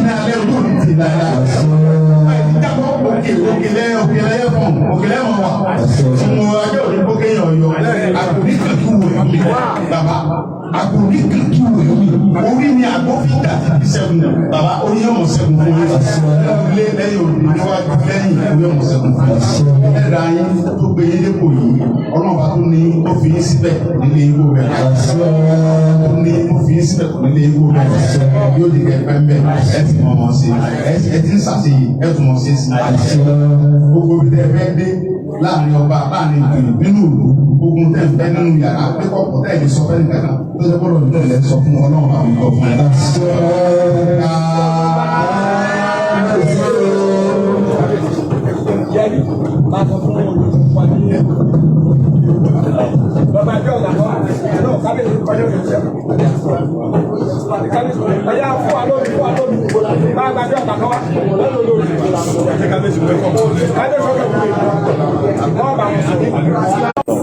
ní alẹ́ ojú òní ti dáadáa. Ìjábọ̀ òkèlè ẹ̀fọ̀n òkèlè ẹ̀mọ̀ wà. Mo ajọ́ òní kó kéèyàn yọ. Àkùnrí kìkì wò mí. Bàbá àkùnrí kìkì wò mí. Orí ni àgọ́ fi dà bí sẹ́gun. Bàbá orí yóò mọ̀ sẹ́gun fún yín. Ilé lẹ́yìn òní níwájú lẹ́yìn orí yóò mọ̀ sẹ́gun fún yín. Ẹ̀dá yín tó gbé yín dépò yìí. Ọlọ́run bá tún ní ó fi yín síbẹ̀ nílé igbó bẹ̀. Ó ní ó fi yín síbẹ̀ nílé igbó bẹ̀. Yóò di kẹ́ pẹ́ńpẹ́ ẹ ti mọ̀ ọ́ sí. Ẹ ti ń sàṣeyì ẹ tún mọ̀ sí sí. Gbogbo bí ẹ fẹ́ dé láàrin ọba láàrin ìgbìyànjú nínú ìlú ogun tẹ̀ ń bẹ́ nínú yàrá pẹ́kọ̀pọ̀ tẹ̀ lè sọ fẹ́ nìkan náà tó ṣe gbọ́dọ̀ nílò ilẹ̀ sọ fún ọlọ́run àwọn ìgbọ̀ fún ẹ. Bàbá ẹgbẹ́ ọ̀gá náà náà kábíyèsí kọjá òṣìṣẹ́. Ẹ̀yà fún wa lórí bàbá ẹgbẹ́ ọ̀gá náà wá lórí. Kábíyèsí ọ̀gá náà wọ́n bá wọn sí.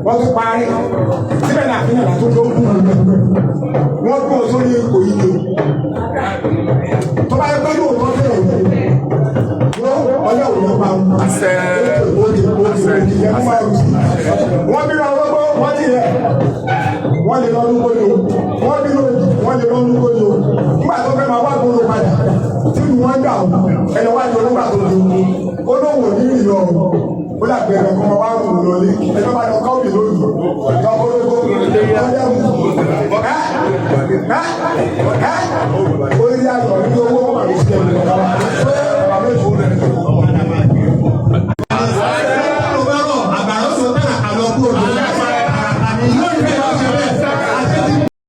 Wọ́n tún parí síbẹ̀ náà àfihàn àti tó ń kú wọ́n kó sórí ipò yìí tó bá yẹ pé yóò tọ́ sí ọ̀rọ̀ ọjọ́ òní pa wọ́n bí wọn gbọ́ wọ́n ti yẹ wọ́n lè lọ́dún kóyò wọ́n bí wọ́n lè lọ́dún kóyò nígbà tó fẹ́ máa wá gbóró padà tí wọ́n gbà ẹ̀yọ wá ní olúgbà tó dùn olówó ní ìlọ ó dàgbé ẹ̀rọ kan wá rùn lórí ẹjọ́ bá lọ kọ́ọ̀bì lórí lọ́kọ́lọ́kọ́ lọ́dẹ̀mù orí àgbọ̀ ní